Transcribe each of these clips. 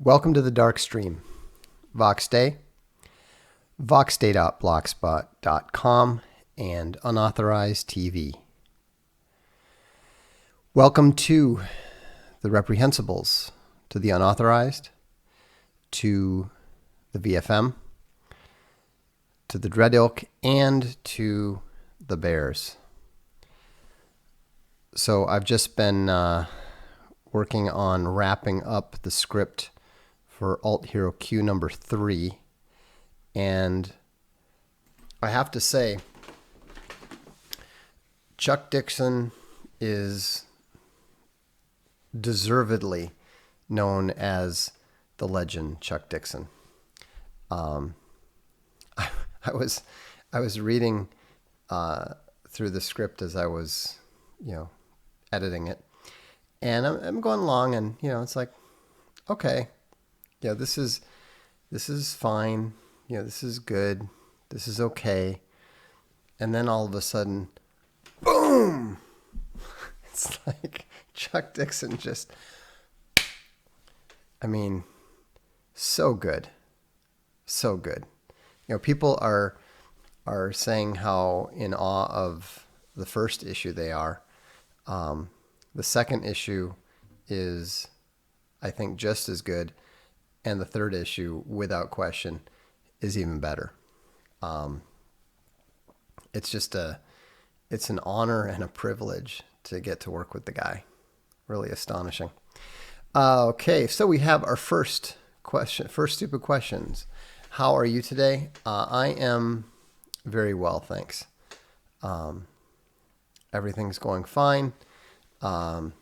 Welcome to the Darkstream. Voxday, voxday.blogspot.com, and Unauthorized TV. Welcome to the Reprehensibles, to the Unauthorized, to the VFM, to the Dread Ilk, and to the Bears. So I've just been working on wrapping up the script for Alt Hero Q number 3, and I have to say, Chuck Dixon is deservedly known as the legend Chuck Dixon. I was reading through the script as I was, editing it, and I'm going along, and it's like, okay, this is fine, this is good, this is okay, and then all of a sudden, boom! It's like Chuck Dixon just, so good, so good. People are saying how in awe of the first issue they are. The second issue is, I think, just as good, and the third issue, without question, is even better. It's an honor and a privilege to get to work with the guy. Really astonishing. Okay, so we have our first stupid questions. How are you today? I am very well, thanks. Everything's going fine. It's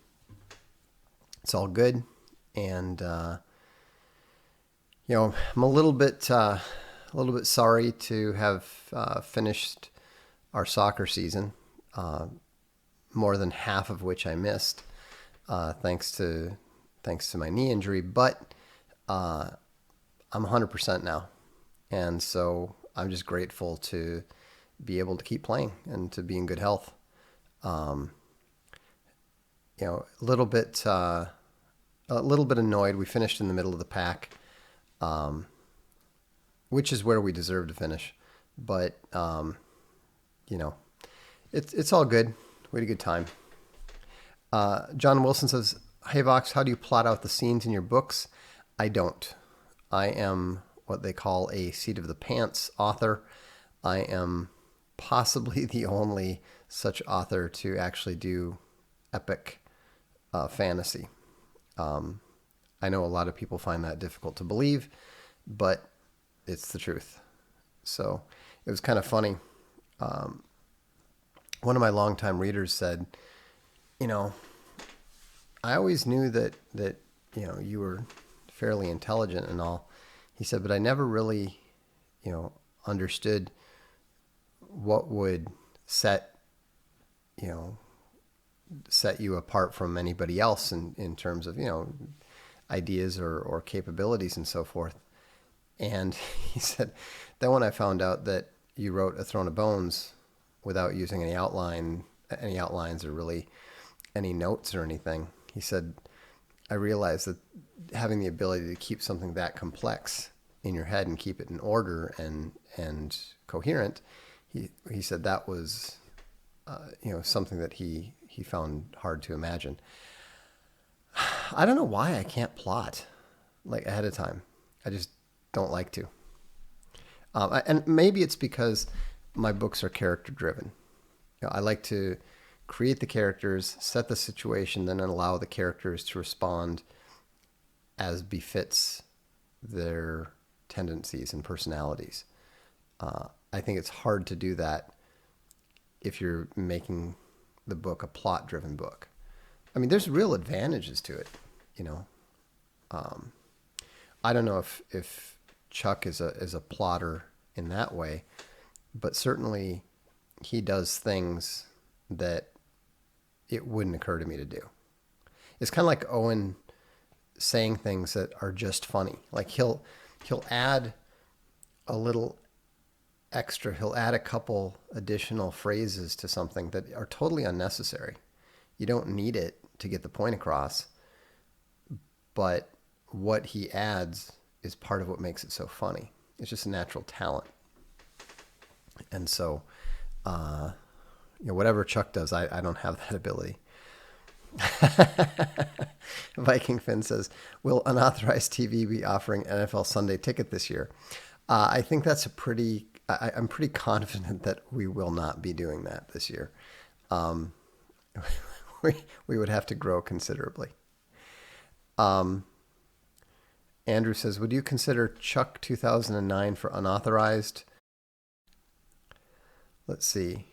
all good, and I'm a little bit sorry to have finished our soccer season, more than half of which I missed, thanks to my knee injury. But I'm 100% now, and so I'm just grateful to be able to keep playing and to be in good health. A little bit annoyed. We finished in the middle of the pack, which is where we deserve to finish. But it's all good. We had a good time. John Wilson says, "Hey Vox, how do you plot out the scenes in your books?" I don't. I am what they call a seat of the pants author. I am possibly the only such author to actually do epic fantasy. I know a lot of people find that difficult to believe, but it's the truth. So it was kind of funny. One of my longtime readers said, I always knew that you were fairly intelligent and all. He said, but I never really, understood what would set you apart from anybody else in terms of, ideas or capabilities and so forth. And he said, then when I found out that you wrote A Throne of Bones without using any outlines or really any notes or anything, he said, I realized that having the ability to keep something that complex in your head and keep it in order and coherent, he said that was something that he found hard to imagine. I don't know why I can't plot like ahead of time. I just don't like to. And maybe it's because my books are character driven. I like to create the characters, set the situation, then allow the characters to respond as befits their tendencies and personalities. I think it's hard to do that if you're making the book a plot-driven book. There's real advantages to it, I don't know if Chuck is a plotter in that way, but certainly he does things that it wouldn't occur to me to do. It's kind of like Owen saying things that are just funny. Like he'll add a little extra. He'll add a couple additional phrases to something that are totally unnecessary. You don't need it to get the point across. But what he adds is part of what makes it so funny. It's just a natural talent. And so, whatever Chuck does, I don't have that ability. Viking Finn says, will unauthorized TV be offering NFL Sunday Ticket this year? I think that's I'm pretty confident that we will not be doing that this year. We would have to grow considerably. Andrew says, would you consider Chuck 2009 for unauthorized? Let's see.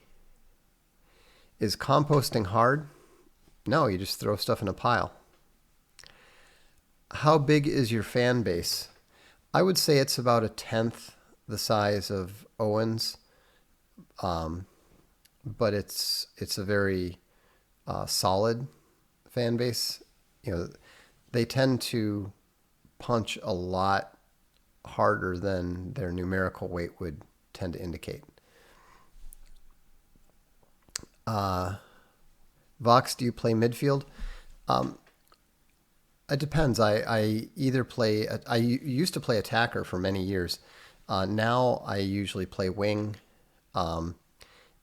Is composting hard? No, you just throw stuff in a pile. How big is your fan base? I would say it's about a tenth the size of Owen's, but it's a very solid fan base. They tend to punch a lot harder than their numerical weight would tend to indicate. Vox, do you play midfield? It depends. I either play. I used to play attacker for many years. Now I usually play wing. In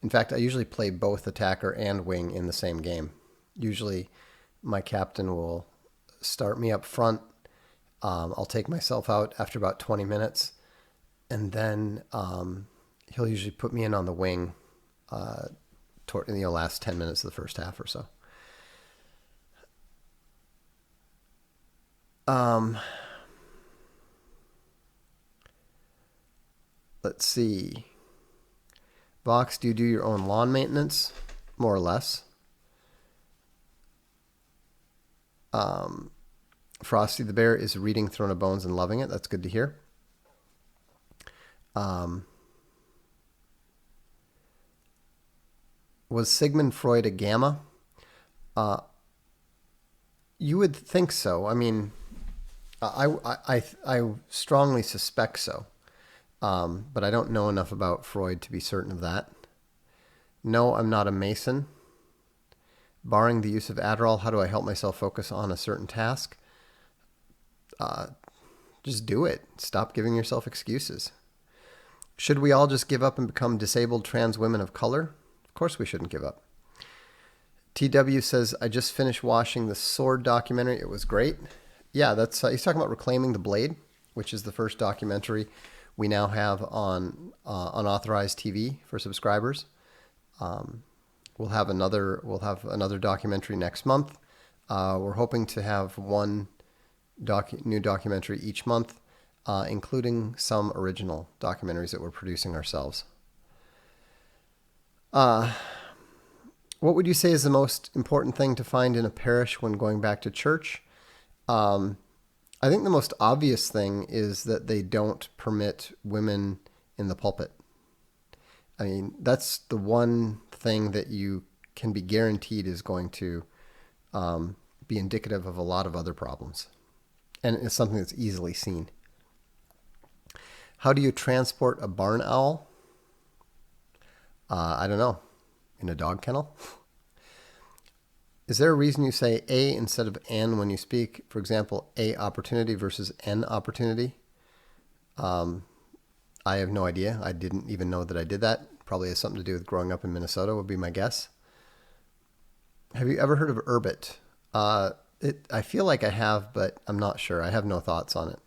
fact, I usually play both attacker and wing in the same game. Usually, my captain will start me up front. I'll take myself out after about 20 minutes, and then he'll usually put me in on the wing in the last 10 minutes of the first half or so. Let's see. Vox, do you do your own lawn maintenance? More or less. Frosty the Bear is reading Throne of Bones and loving it. That's good to hear. Was Sigmund Freud a gamma? You would think so. I mean, I strongly suspect so. But I don't know enough about Freud to be certain of that. No, I'm not a Mason. Barring the use of Adderall, how do I help myself focus on a certain task? Just do it. Stop giving yourself excuses. Should we all just give up and become disabled trans women of color? Of course we shouldn't give up. TW says, I just finished watching the Sword documentary. It was great. Yeah, that's he's talking about Reclaiming the Blade, which is the first documentary we now have on unauthorized TV for subscribers. We'll have another documentary next month. We're hoping to have one new documentary each month, including some original documentaries that we're producing ourselves. What would you say is the most important thing to find in a parish when going back to church? I think the most obvious thing is that they don't permit women in the pulpit. I mean, that's the one thing that you can be guaranteed is going to be indicative of a lot of other problems. And it's something that's easily seen. How do you transport a barn owl? I don't know. In a dog kennel? Is there a reason you say a instead of an when you speak? For example, a opportunity versus an opportunity? I have no idea. I didn't even know that I did that. Probably has something to do with growing up in Minnesota would be my guess. Have you ever heard of Urbit? I feel like I have, but I'm not sure. I have no thoughts on it.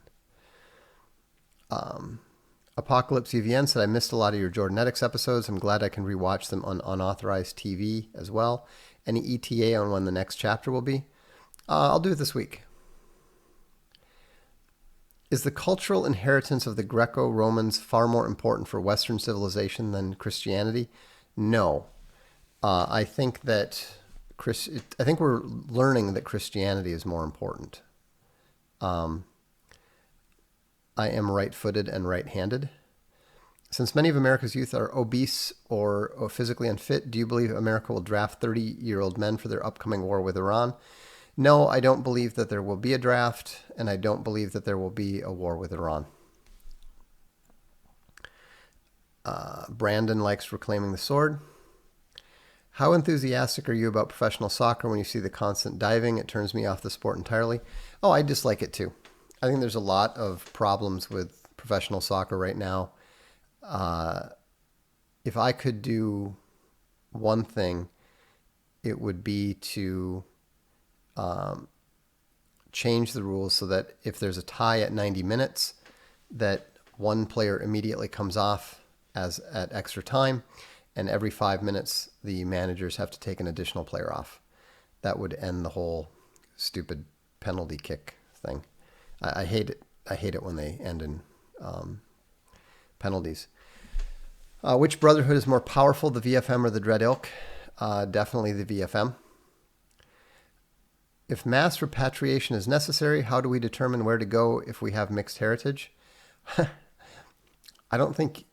Apocalypse UVN said, I missed a lot of your Jordanetics episodes. I'm glad I can rewatch them on unauthorized TV as well. Any ETA on when the next chapter will be? I'll do it this week. Is the cultural inheritance of the Greco-Romans far more important for Western civilization than Christianity? No. I think we're learning that Christianity is more important. I am right-footed and right-handed. Since many of America's youth are obese or physically unfit, do you believe America will draft 30-year-old men for their upcoming war with Iran? No, I don't believe that there will be a draft, and I don't believe that there will be a war with Iran. Brandon likes Reclaiming the Sword. How enthusiastic are you about professional soccer when you see the constant diving? It turns me off the sport entirely. Oh, I dislike it too. I think there's a lot of problems with professional soccer right now. If I could do one thing, it would be to change the rules so that if there's a tie at 90 minutes, that one player immediately comes off as at extra time, and every 5 minutes the managers have to take an additional player off. That would end the whole stupid penalty kick thing. I hate it. I hate it when they end in penalties. Which brotherhood is more powerful, the VFM or the Dread Ilk? Definitely the VFM. If mass repatriation is necessary, how do we determine where to go if we have mixed heritage? I don't think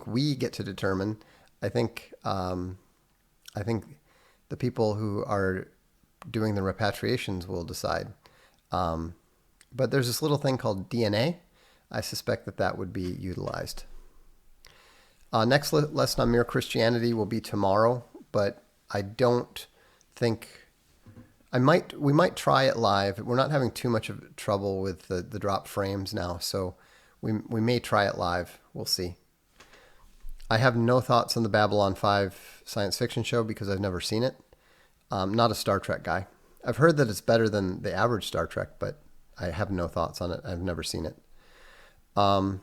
we get to determine. I think the people who are doing the repatriations will decide. But there's this little thing called DNA. I suspect that would be utilized. Next lesson on Mere Christianity will be tomorrow, but I don't think we might try it live. We're not having too much of trouble with the drop frames now, so we may try it live. We'll see. I have no thoughts on the Babylon 5 science fiction show because I've never seen it. I'm not a Star Trek guy. I've heard that it's better than the average Star Trek, but I have no thoughts on it. I've never seen it. How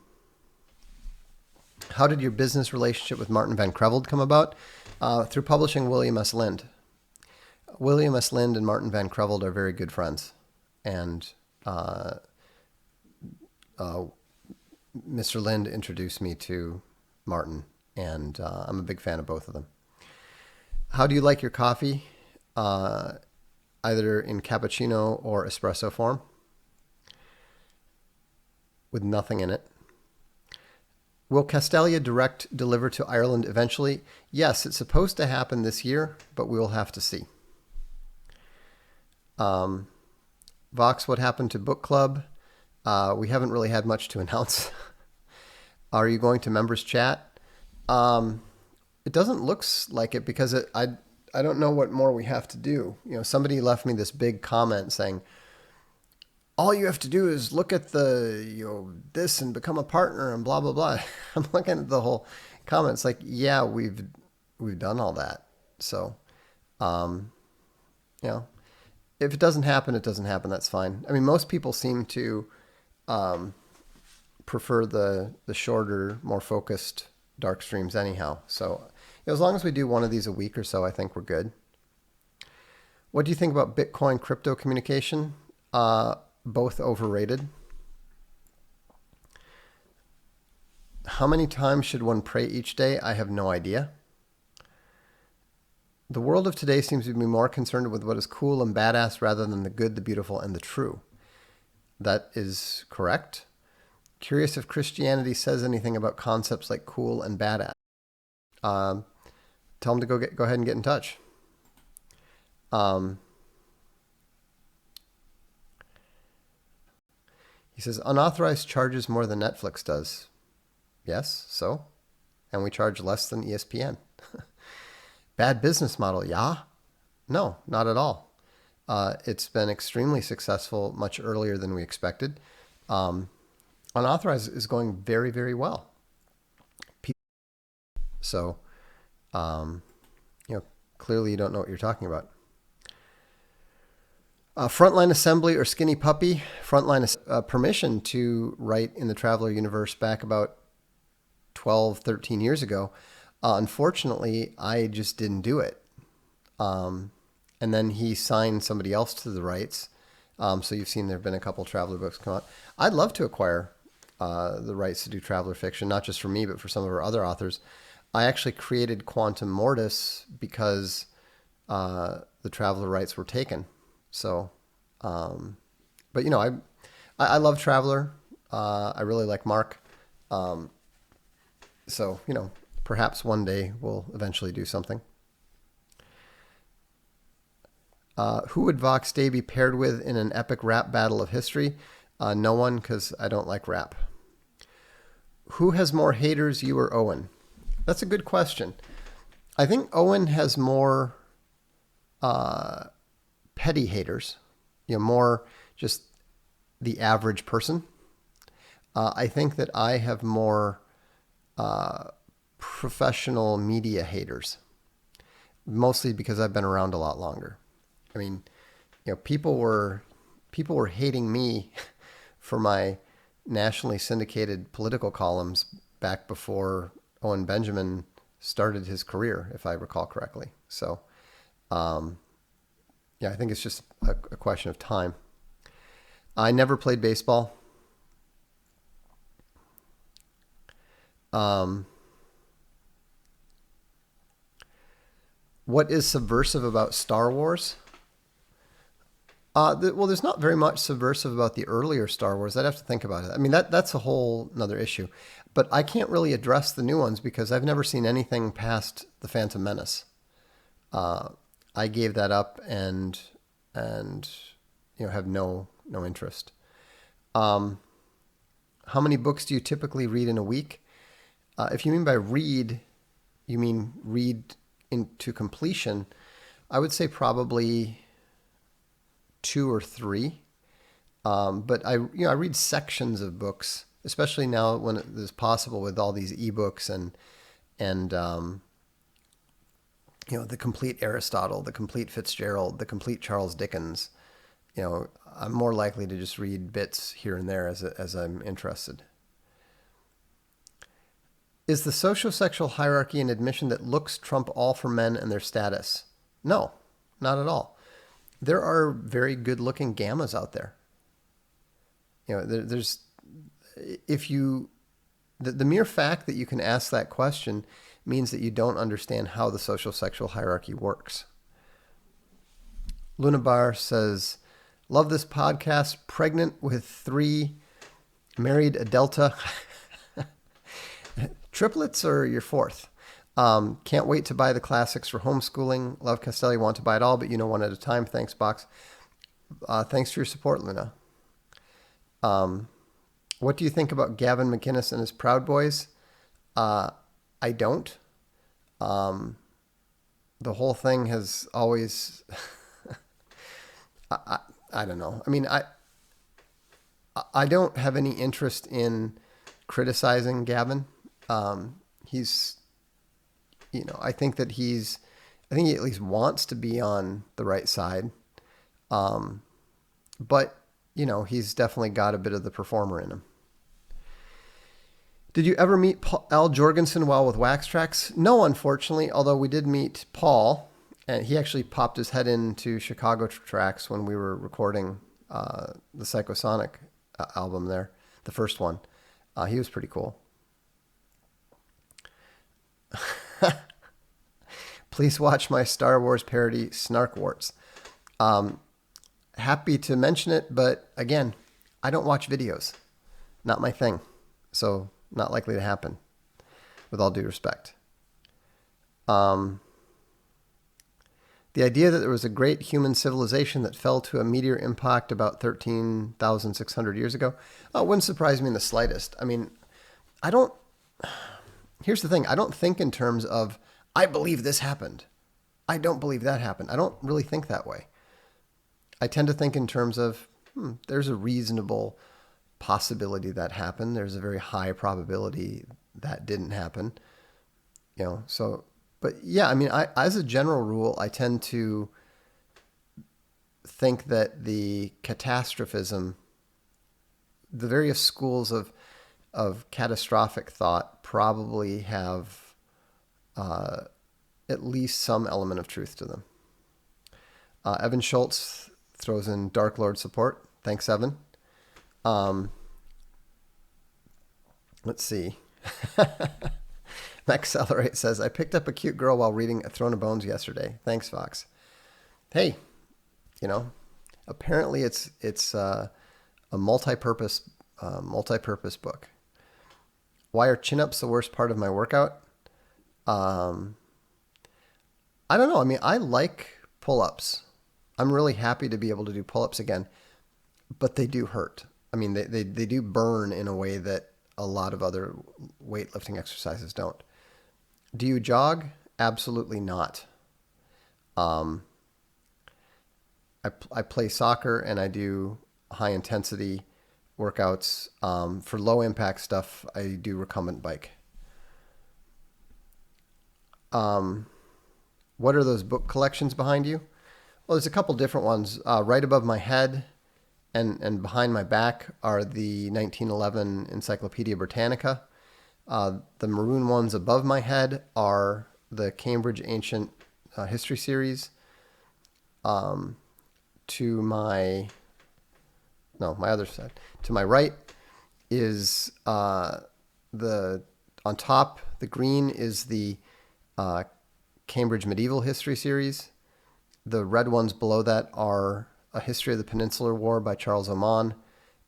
did your business relationship with Martin Van Creveld come about? Through publishing William S. Lind. William S. Lind and Martin Van Creveld are very good friends. And Mr. Lind introduced me to Martin, and I'm a big fan of both of them. How do you like your coffee? Either in cappuccino or espresso form, with nothing in it. Will Castalia Direct deliver to Ireland eventually? Yes, it's supposed to happen this year, but we will have to see. Vox, what happened to book club? We haven't really had much to announce. Are you going to members chat? It doesn't look like it because I don't know what more we have to do. Somebody left me this big comment saying, all you have to do is look at this and become a partner and blah, blah, blah. I'm looking at the whole comment. It's like, yeah, we've done all that. So, if it doesn't happen, it doesn't happen. That's fine. I mean, most people seem to prefer the shorter, more focused dark streams anyhow. So as long as we do one of these a week or so, I think we're good. What do you think about Bitcoin crypto communication? Both overrated. How many times should one pray each day? I have no idea. The world of today seems to be more concerned with what is cool and badass rather than the good, the beautiful, and the true. That is correct. Curious if Christianity says anything about concepts like cool and badass. Tell them to go ahead and get in touch. He says, unauthorized charges more than Netflix does. Yes, so? And we charge less than ESPN. Bad business model, yeah? No, not at all. It's been extremely successful much earlier than we expected. Unauthorized is going very, very well. So, clearly you don't know what you're talking about. Frontline Assembly or Skinny Puppy? Frontline permission to write in the Traveler universe back about 12, 13 years ago. Unfortunately, I just didn't do it. And then he signed somebody else to the rights. So you've seen there have been a couple Traveler books come out. I'd love to acquire the rights to do Traveler fiction, not just for me, but for some of our other authors. I actually created Quantum Mortis because the Traveler rights were taken. So, but I love Traveler. I really like Mark. So, perhaps one day we'll eventually do something. Who would Vox Day be paired with in an epic rap battle of history? No one, because I don't like rap. Who has more haters, you or Owen? That's a good question. I think Owen has more petty haters, more just the average person. I think that I have more professional media haters, mostly because I've been around a lot longer. I mean, people were hating me for my nationally syndicated political columns back before Owen Benjamin started his career, if I recall correctly. So, yeah, I think it's just a question of time. I never played baseball. What is subversive about Star Wars? Well, there's not very much subversive about the earlier Star Wars. I'd have to think about it. I mean, that's a whole another issue. But I can't really address the new ones because I've never seen anything past The Phantom Menace. I gave that up and have no interest. How many books do you typically read in a week? If you mean by read, you mean read into completion, I would say probably 2 or 3. But I read sections of books, especially now when it is possible with all these ebooks and the complete Aristotle, the complete Fitzgerald, the complete Charles Dickens. I'm more likely to just read bits here and there as I'm interested. Is the sociosexual hierarchy an admission that looks trump all for men and their status? No, not at all. There are very good-looking gammas out there. There's the mere fact that you can ask that question means that you don't understand how the social sexual hierarchy works. Lunabar says, love this podcast, pregnant with 3, married a Delta. Triplets or your 4th? Can't wait to buy the classics for homeschooling. Love Castelli, want to buy it all, but one at a time. Thanks, Box. Thanks for your support, Luna. What do you think about Gavin McInnes and his Proud Boys? I don't. The whole thing has always... I don't know. I mean, I don't have any interest in criticizing Gavin. He's, I think that he at least wants to be on the right side. But, he's definitely got a bit of the performer in him. Did you ever meet Al Jorgensen while with Wax Trax? No, unfortunately, although we did meet Paul, and he actually popped his head into Chicago Tracks when we were recording the Psychosonic album there, the first one. He was pretty cool. Please watch my Star Wars parody, Snarkwarts. Happy to mention it, but again, I don't watch videos. Not my thing. So, not likely to happen, with all due respect. The idea that there was a great human civilization that fell to a meteor impact about 13,600 years ago wouldn't surprise me in the slightest. I mean, here's the thing. I don't think in terms of, I believe this happened. I don't believe that happened. I don't really think that way. I tend to think in terms of, there's a reasonable possibility that happened. There's a very high probability that didn't happen. But yeah, I mean, as a general rule, I tend to think that the catastrophism, the various schools of catastrophic thought probably have at least some element of truth to them. Evan Schultz throws in Dark Lord support. Thanks, Evan. Let's see. Accelerate says, I picked up a cute girl while reading A Throne of Bones yesterday. Thanks, Fox. Hey, apparently it's a multi-purpose book. Why are chin-ups the worst part of my workout? I don't know. I mean, I like pull-ups. I'm really happy to be able to do pull-ups again, but they do hurt. I mean, they do burn in a way that a lot of other weightlifting exercises don't. Do you jog? Absolutely not. I play soccer and I do high intensity workouts. For low impact stuff, I do recumbent bike. What are those book collections behind you? Well, there's a couple different ones. Right above my head and behind my back are the 1911 Encyclopedia Britannica. The maroon ones above my head are the Cambridge Ancient History series. To my other side. To my right is the on top. The green is the Cambridge Medieval History series. The red ones below that are A History of the Peninsular War by Charles Oman,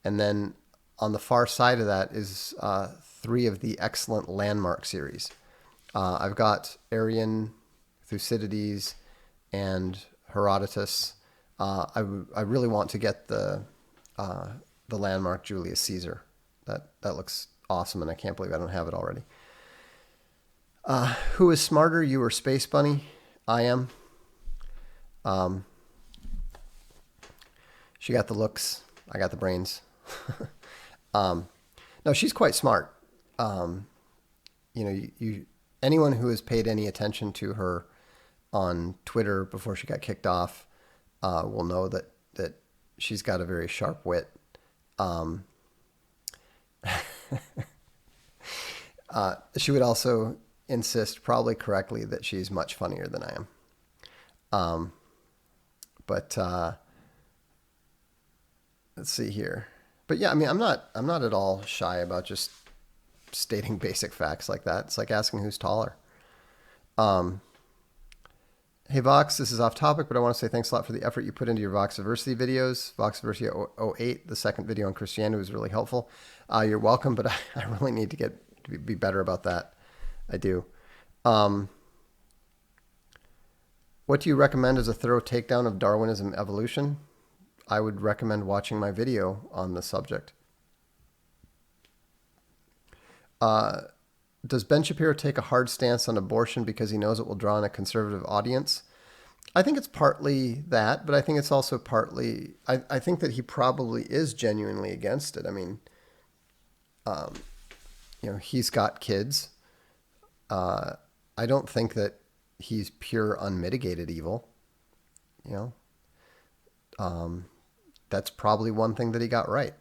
and then on the far side of that is 3 of the excellent Landmark series. I've got Arrian, Thucydides, and Herodotus. I really want to get the Landmark Julius Caesar. That looks awesome, and I can't believe I don't have it already. Who is smarter, you or Space Bunny? I am. She got the looks. I got the brains. No, she's quite smart. You anyone who has paid any attention to her on Twitter before she got kicked off will know that she's got a very sharp wit. She would also insist, probably correctly, that she's much funnier than I am. But let's see here. But yeah, I mean, I'm not at all shy about just stating basic facts like that. It's like asking who's taller. Hey Vox, this is off topic, but I want to say thanks a lot for the effort you put into your Voxiversity videos. Voxiversity 08, the second video on Christianity, was really helpful. You're welcome, but I really need to be better about that. I do. What do you recommend as a thorough takedown of Darwinism evolution? I would recommend watching my video on the subject. Does Ben Shapiro take a hard stance on abortion because he knows it will draw in a conservative audience? I think it's partly that, but I think it's also partly, I think that he probably is genuinely against it. I mean, he's got kids. I don't think that he's pure unmitigated evil. That's probably one thing that he got right.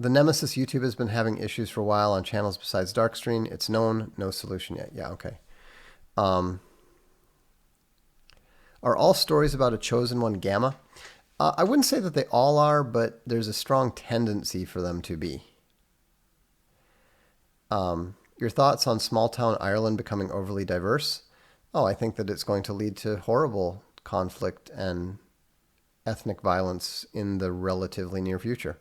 The Nemesis YouTube has been having issues for a while on channels besides Darkstream. It's known, no solution yet. Yeah, okay. Are all stories about a chosen one gamma? I wouldn't say that they all are, but there's a strong tendency for them to be. Your thoughts on small town Ireland becoming overly diverse? Oh, I think that it's going to lead to horrible conflict and ethnic violence in the relatively near future.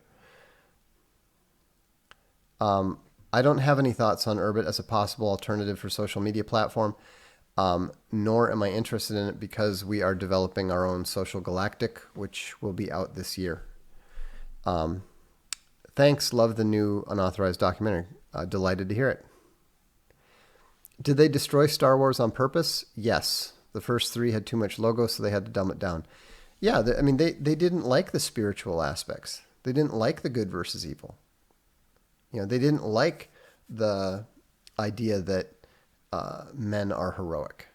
I don't have any thoughts on Urbit as a possible alternative for social media platform, nor am I interested in it because we are developing our own social galactic, which will be out this year. Thanks. Love the new unauthorized documentary. Delighted to hear it. Did they destroy Star Wars on purpose? Yes. The first 3 had too much logo, so they had to dumb it down. Yeah, they didn't like the spiritual aspects. They didn't like the good versus evil. They didn't like the idea that men are heroic.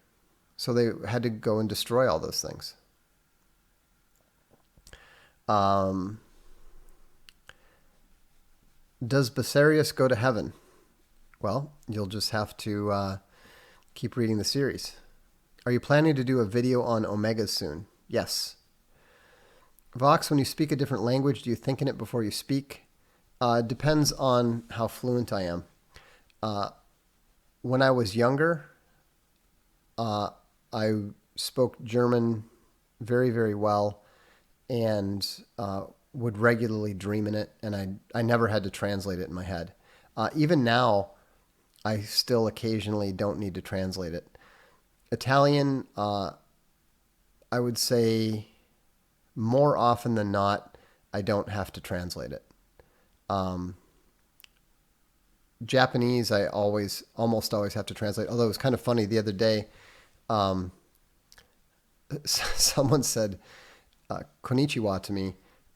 So they had to go and destroy all those things. Does Basarius go to heaven? Well, you'll just have to keep reading the series. Are you planning to do a video on omegas soon? Yes. Vox, when you speak a different language, do you think in it before you speak? Depends on how fluent I am. When I was younger, I spoke German very, very well and would regularly dream in it, and I never had to translate it in my head. Even now, I still occasionally don't need to translate it. Italian, I would say more often than not, I don't have to translate it. Japanese, I almost always have to translate. Although it was kind of funny the other day, someone said, konnichiwa to me,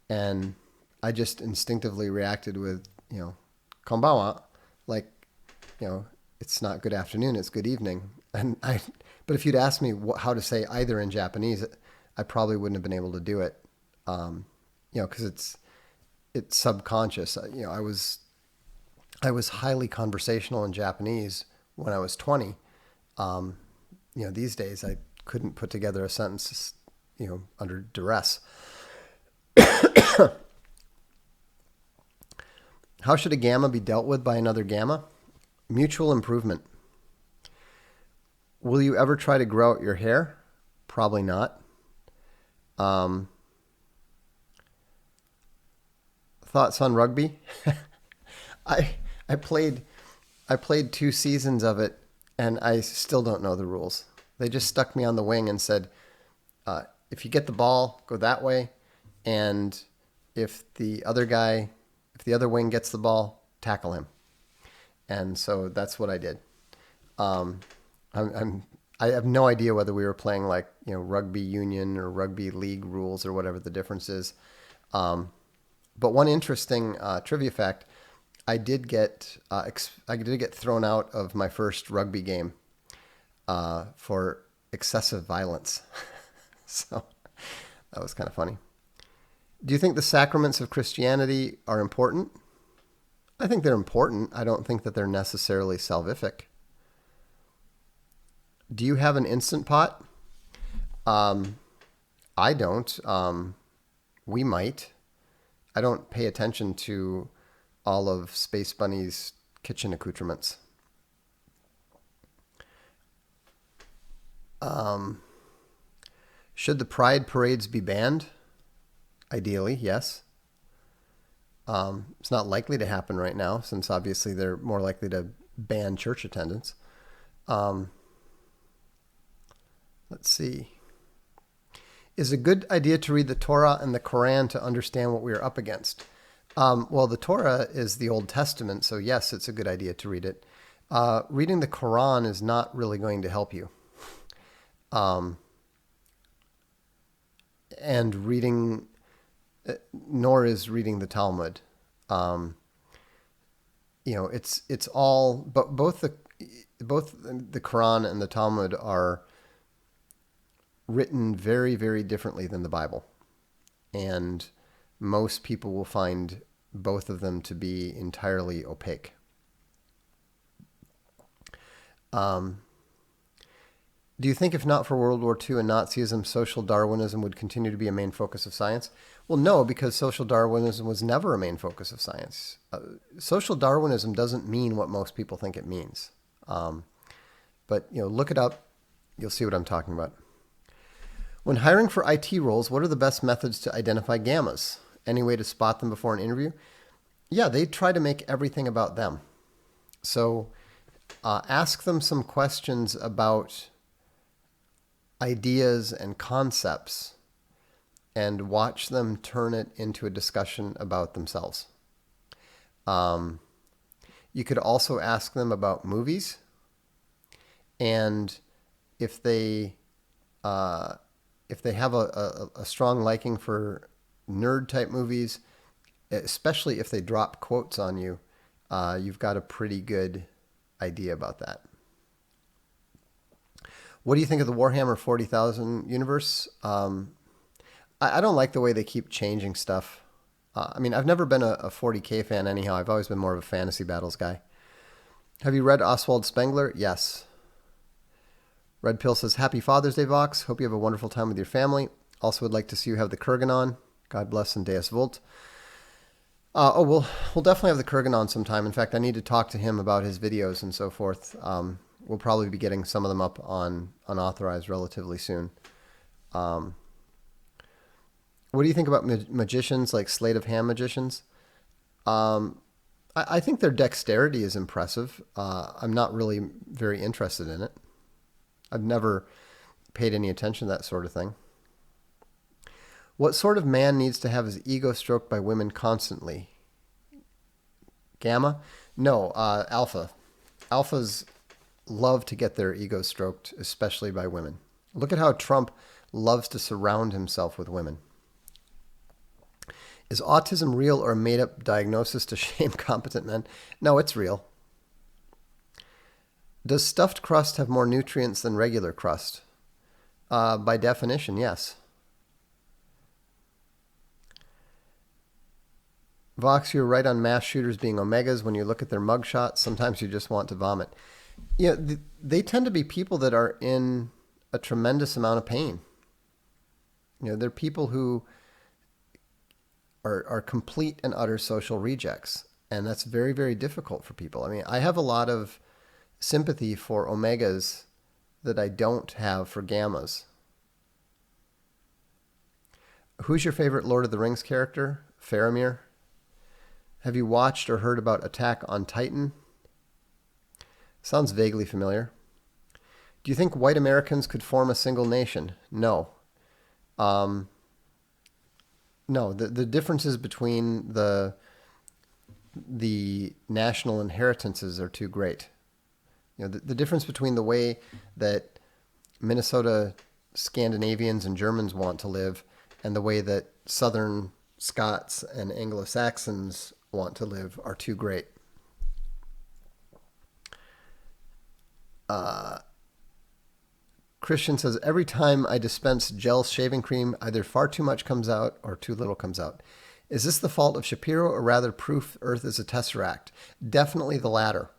and I just instinctively reacted with, konbanwa, like, it's not good afternoon, it's good evening. But if you'd asked me how to say either in Japanese, I probably wouldn't have been able to do it, because it's subconscious. I was highly conversational in Japanese when I was 20. These days I couldn't put together a sentence, under duress. How should a gamma be dealt with by another gamma? Mutual improvement. Will you ever try to grow out your hair? Probably not. Thoughts on rugby? I played 2 seasons of it, and I still don't know the rules. They just stuck me on the wing and said, if you get the ball, go that way, and if the other wing gets the ball, tackle him. And so that's what I did. I have no idea whether we were playing like, rugby union or rugby league rules or whatever the difference is. But one interesting trivia fact, I did get thrown out of my first rugby game for excessive violence. So that was kind of funny. Do you think the sacraments of Christianity are important? I think they're important. I don't think that they're necessarily salvific. Do you have an Instant Pot? I don't. We might. I don't pay attention to all of Space Bunny's kitchen accoutrements. Should the pride parades be banned? Ideally, yes. It's not likely to happen right now, since obviously they're more likely to ban church attendance. Let's see. Is it a good idea to read the Torah and the Quran to understand what we are up against? Well, the Torah is the Old Testament, so yes, it's a good idea to read it. Reading the Quran is not really going to help you. And nor is reading the Talmud. It's all, but both the Quran and the Talmud are written very, very differently than the Bible. And most people will find both of them to be entirely opaque. Do you think if not for World War II and Nazism, social Darwinism would continue to be a main focus of science? Well, no, because social Darwinism was never a main focus of science. Social Darwinism doesn't mean what most people think it means. But look it up. You'll see what I'm talking about. When hiring for IT roles, what are the best methods to identify gammas? Any way to spot them before an interview? Yeah, they try to make everything about them. So ask them some questions about ideas and concepts and watch them turn it into a discussion about themselves. You could also ask them about movies, and if they have a strong liking for nerd type movies, especially if they drop quotes on you, you've got a pretty good idea about that. What do you think of the Warhammer 40,000 universe? I don't like the way they keep changing stuff. I've never been a 40K fan anyhow. I've always been more of a fantasy battles guy. Have you read Oswald Spengler? Yes. Red Pill says, Happy Father's Day, Vox. Hope you have a wonderful time with your family. Also would like to see you have the Kurgan on. God bless and Deus Vult. We'll definitely have the Kurgan on sometime. In fact, I need to talk to him about his videos and so forth. We'll probably be getting some of them up on Unauthorized relatively soon. What do you think about magicians, like sleight of hand magicians? I think their dexterity is impressive. I'm not really very interested in it. I've never paid any attention to that sort of thing. What sort of man needs to have his ego stroked by women constantly? Gamma? No, alpha. Alphas love to get their ego stroked, especially by women. Look at how Trump loves to surround himself with women. Is autism real or a made-up diagnosis to shame competent men? No, it's real. Does stuffed crust have more nutrients than regular crust? By definition, yes. Vox, you're right on mass shooters being omegas. When you look at their mugshots, sometimes you just want to vomit. Yeah, they tend to be people that are in a tremendous amount of pain. They're people who are complete and utter social rejects. And that's very, very difficult for people. I mean, I have a lot of sympathy for omegas that I don't have for gammas. Who's your favorite Lord of the Rings character? Faramir? Have you watched or heard about Attack on Titan? Sounds vaguely familiar. Do you think white Americans could form a single nation? No. No, the differences between the national inheritances are too great. The difference between the way that Minnesota Scandinavians and Germans want to live and the way that Southern Scots and Anglo-Saxons want to live are too great. Christian says, every time I dispense gel shaving cream, either far too much comes out or too little comes out. Is this the fault of Shapiro or rather proof Earth is a tesseract? Definitely the latter.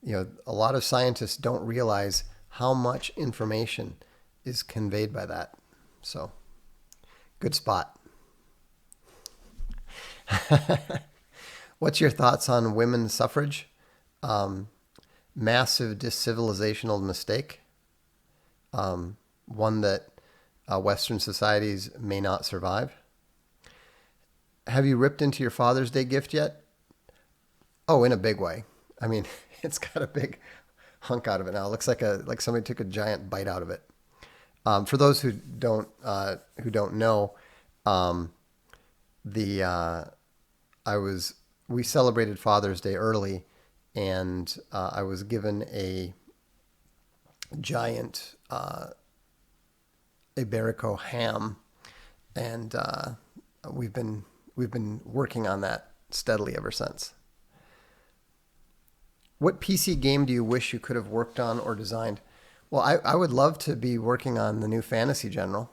A lot of scientists don't realize how much information is conveyed by that. So, good spot. What's your thoughts on women's suffrage? Massive discivilizational mistake. One that Western societies may not survive. Have you ripped into your Father's Day gift yet? Oh, in a big way. I mean, it's got a big hunk out of it now. It looks like somebody took a giant bite out of it. For those who don't know, we celebrated Father's Day early, and I was given a giant Iberico ham, and we've been working on that steadily ever since. What PC game do you wish you could have worked on or designed? Well, I would love to be working on the new Fantasy General.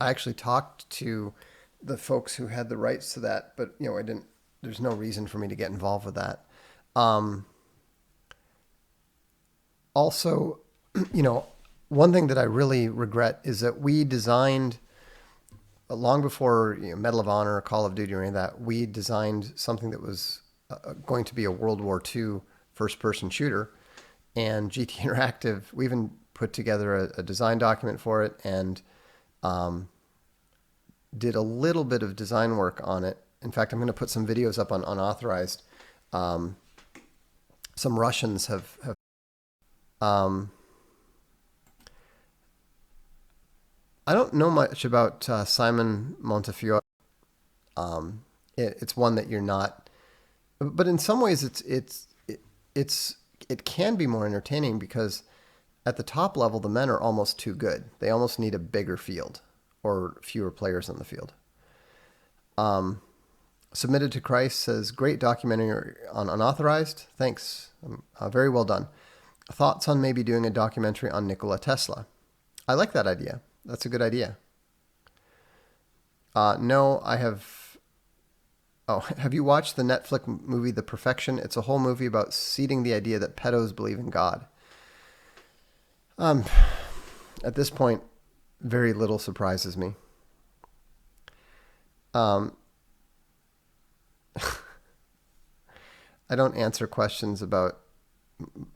I actually talked to the folks who had the rights to that, but I didn't. There's no reason for me to get involved with that. Also, one thing that I really regret is that we designed, long before Medal of Honor, Call of Duty, or any of that, we designed something that was going to be a World War II first-person shooter. And GT Interactive, we even put together a design document for it and did a little bit of design work on it. In fact, I'm going to put some videos up on Unauthorized. Some Russians have I don't know much about Simon Montefiore. It's one that you're not, but in some ways it can be more entertaining because at the top level the men are almost too good. They almost need a bigger field or fewer players on the field. Submitted to Christ says, great documentary on Unauthorized. Thanks. Very well done. Thoughts on maybe doing a documentary on Nikola Tesla? I like that idea. That's a good idea. No, I have. Oh, have you watched the Netflix movie The Perfection? It's a whole movie about seeding the idea that pedos believe in God. At this point, very little surprises me. I don't answer questions about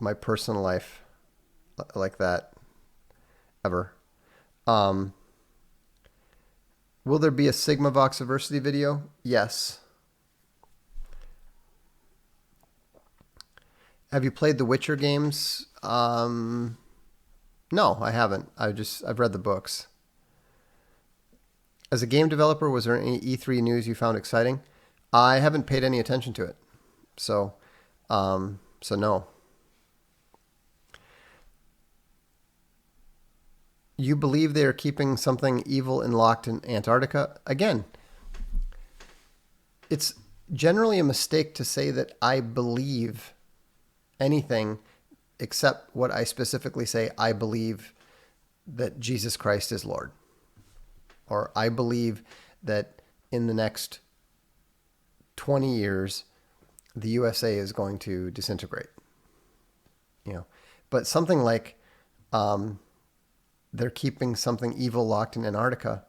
my personal life like that ever. Will there be a Sigma Voxiversity video? Yes. Have you played the Witcher games? No, I haven't. I've read the books. As a game developer, was there any E3 news you found exciting? I haven't paid any attention to it. So no. You believe they are keeping something evil and locked in Antarctica? Again, it's generally a mistake to say that I believe anything except what I specifically say. I believe that Jesus Christ is Lord, or I believe that in the next 20 years, the USA is going to disintegrate. But something like they're keeping something evil locked in Antarctica.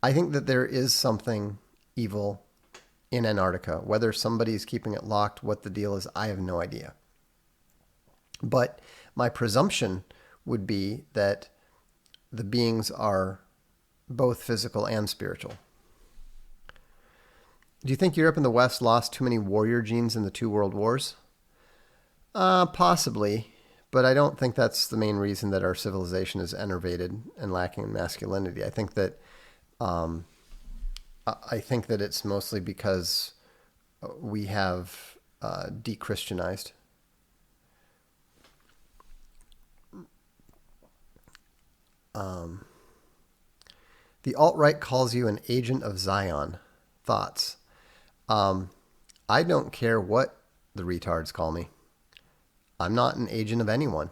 I think that there is something evil in Antarctica. Whether somebody's keeping it locked, what the deal is, I have no idea. But my presumption would be that the beings are both physical and spiritual. Do you think Europe and the West lost too many warrior genes in the two world wars? Possibly, but I don't think that's the main reason that our civilization is enervated and lacking in masculinity. I think that it's mostly because we have de-Christianized. The alt-right calls you an agent of Zion. Thoughts? I don't care what the retards call me. I'm not an agent of anyone.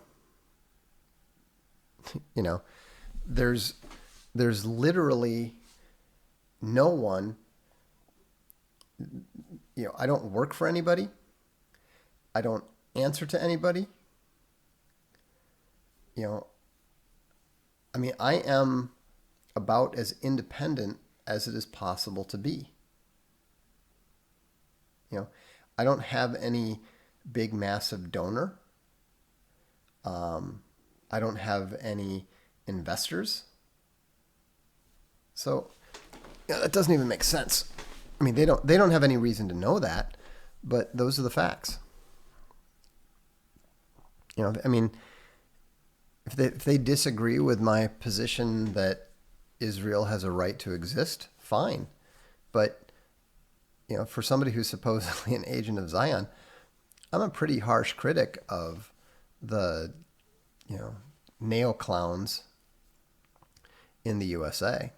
There's literally no one. I don't work for anybody. I don't answer to anybody. I am about as independent as it is possible to be. I don't have any big, massive donor. I don't have any investors. So that doesn't even make sense. They don't have any reason to know that, but those are the facts. If they disagree with my position that Israel has a right to exist, fine. But for somebody who's supposedly an agent of Zion, I'm a pretty harsh critic of the, neo-clowns in the USA.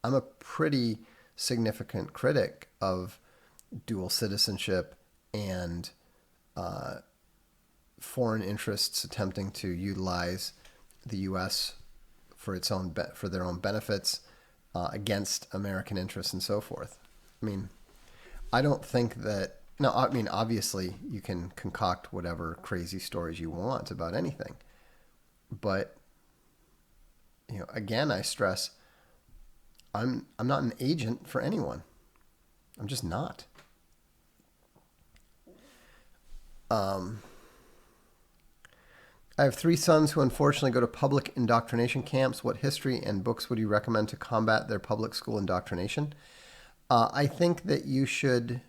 I'm a pretty significant critic of dual citizenship and foreign interests attempting to utilize the U.S. for their own benefits against American interests and so forth. I don't think that. No, obviously you can concoct whatever crazy stories you want about anything. But, again, I stress, I'm not an agent for anyone. I'm just not. I have 3 sons who unfortunately go to public indoctrination camps. What history and books would you recommend to combat their public school indoctrination? I think that you should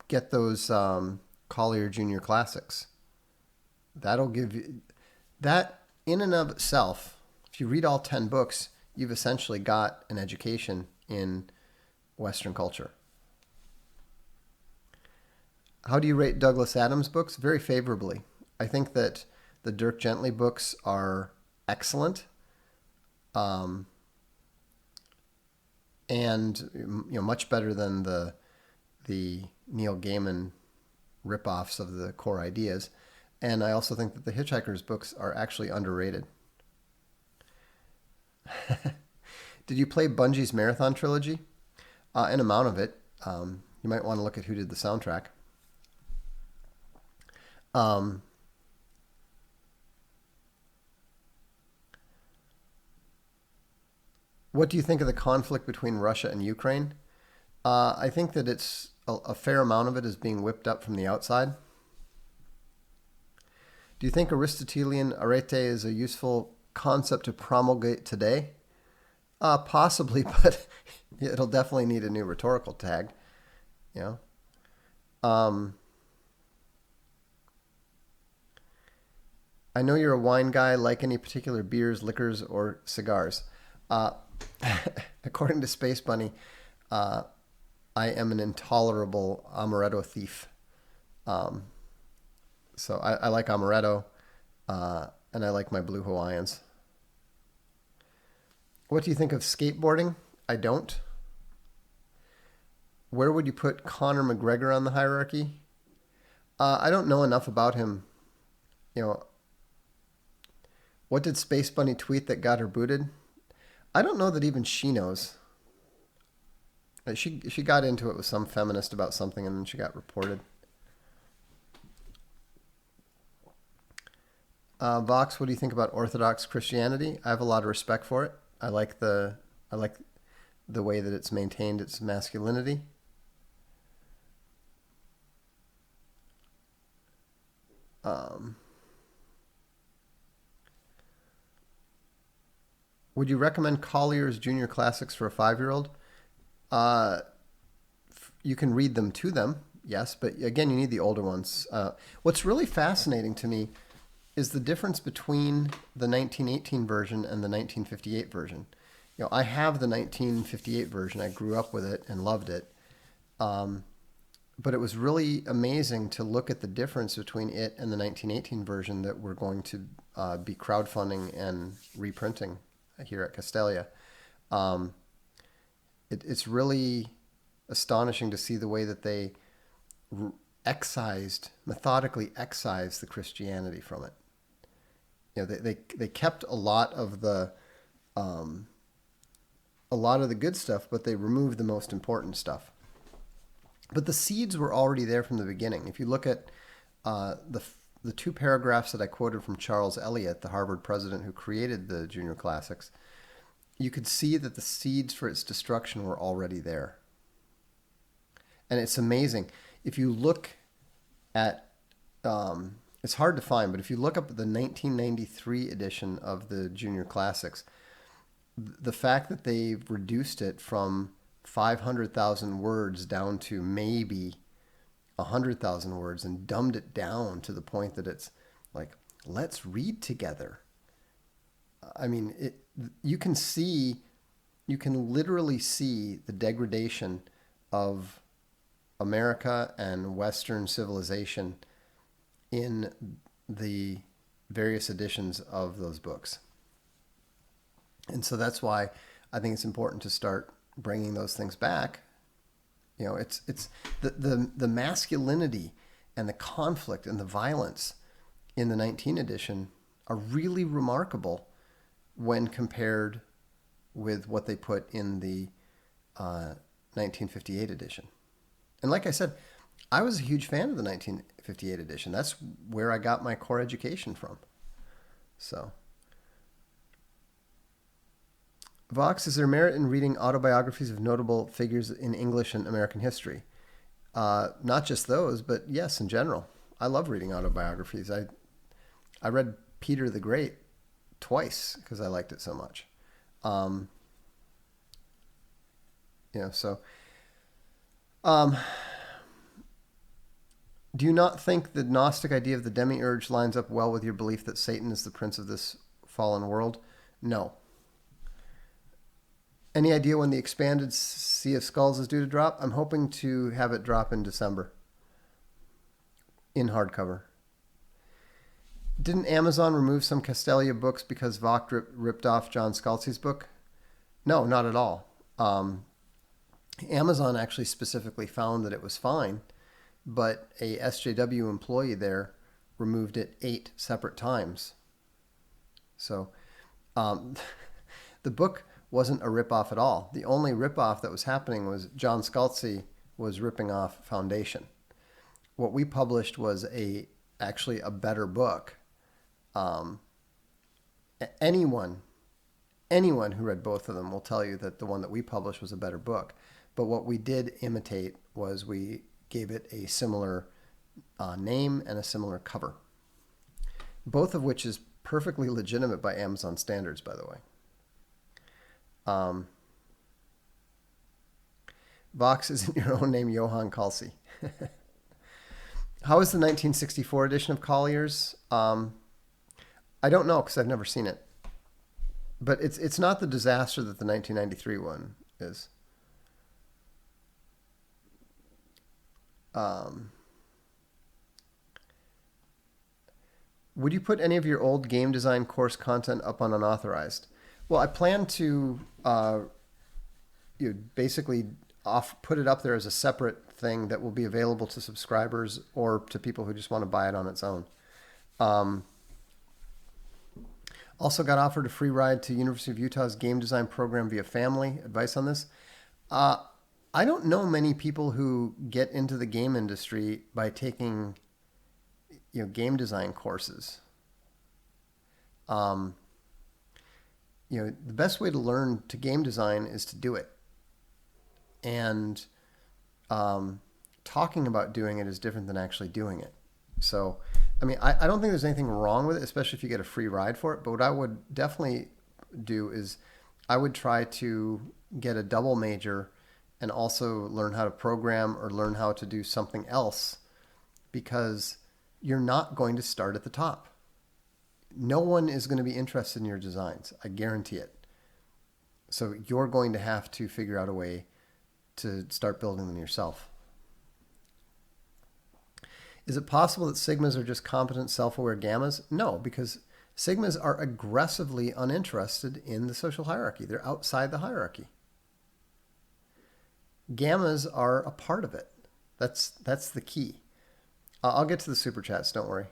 get those Collier Junior Classics. That'll give you that in and of itself. If you read all 10 books, you've essentially got an education in Western culture. How do you rate Douglas Adams books? Very favorably. I think that the Dirk Gently books are excellent. And much better than the Neil Gaiman ripoffs of the core ideas. And I also think that the Hitchhiker's books are actually underrated. Did you play Bungie's Marathon Trilogy? An amount of it. You might want to look at who did the soundtrack. What do you think of the conflict between Russia and Ukraine? I think that it's a fair amount of it is being whipped up from the outside. Do you think Aristotelian arete is a useful concept to promulgate today? Possibly, but it'll definitely need a new rhetorical tag. I know you're a wine guy. Like any particular beers, liquors, or cigars? According to Space Bunny, I am an intolerable amaretto thief. So I like amaretto, and I like my blue Hawaiians. What do you think of skateboarding? I don't. Where would you put Conor McGregor on the hierarchy? I don't know enough about him. You know, what did Space Bunny tweet that got her booted? I don't know that even she knows. She got into it with some feminist about something, and then she got reported. Vox, what do you think about Orthodox Christianity? I have a lot of respect for it. I like the way that it's maintained its masculinity. Would you recommend Collier's Junior Classics for a 5-year-old? You can read them to them, yes, but again, you need the older ones. What's really fascinating to me is the difference between the 1918 version and the 1958 version. You know, I have the 1958 version. I grew up with it and loved it. But it was really amazing to look at the difference between it and the 1918 version that we're going to be crowdfunding and reprinting here at Castelia. It's really astonishing to see the way that they methodically excised the Christianity from it. You know, they kept a lot of the good stuff, but they removed the most important stuff. But the seeds were already there from the beginning. If you look at the 2 paragraphs that I quoted from Charles Eliot, the Harvard president who created the Junior Classics, you could see that the seeds for its destruction were already there. And it's amazing. If you look at, it's hard to find, but if you look up the 1993 edition of the Junior Classics, the fact that they've reduced it from 500,000 words down to maybe 100,000 words and dumbed it down to the point that it's like, let's read together. I mean, you can literally see the degradation of America and Western civilization in the various editions of those books. And so that's why I think it's important to start bringing those things back. You know, it's the masculinity and the conflict and the violence in the 19 edition are really remarkable when compared with what they put in the 1958 edition. And like I said, I was a huge fan of the 1958 edition. That's where I got my core education from. So, Vox, is there merit in reading autobiographies of notable figures in English and American history? Not just those, but yes, in general. I love reading autobiographies. I read Peter the Great twice because I liked it so much. Do you not think the Gnostic idea of the demiurge lines up well with your belief that Satan is the prince of this fallen world? No. Any idea when the expanded Sea of Skulls is due to drop? I'm hoping to have it drop in December in hardcover. Didn't Amazon remove some Castelia books because Vogt ripped off John Scalzi's book? No, not at all. Amazon actually specifically found that it was fine, but a SJW employee there removed it 8 separate times. So the book wasn't a ripoff at all. The only ripoff that was happening was John Scalzi was ripping off Foundation. What we published was actually a better book. Anyone who read both of them will tell you that the one that we published was a better book. But what we did imitate was we gave it a similar name and a similar cover, both of which is perfectly legitimate by Amazon standards, by the way. Vox isn't your own name, Johann Kalsi. How is the 1964 edition of Collier's? I don't know because I've never seen it. But it's not the disaster that the 1993 one is. Would you put any of your old game design course content up on unauthorized? Well, I plan to basically put it up there as a separate thing that will be available to subscribers or to people who just want to buy it on its own. Also got offered a free ride to University of Utah's game design program via family. Advice on this? I don't know many people who get into the game industry by taking, game design courses. The best way to learn to game design is to do it. And talking about doing it is different than actually doing it. So, I don't think there's anything wrong with it, especially if you get a free ride for it. But what I would definitely do is I would try to get a double major and also learn how to program or learn how to do something else, because you're not going to start at the top. No one is going to be interested in your designs. I guarantee it. So you're going to have to figure out a way to start building them yourself. Is it possible that sigmas are just competent, self-aware gammas? No, because sigmas are aggressively uninterested in the social hierarchy. They're outside the hierarchy. Gammas are a part of it. That's the key. I'll get to the super chats, don't worry.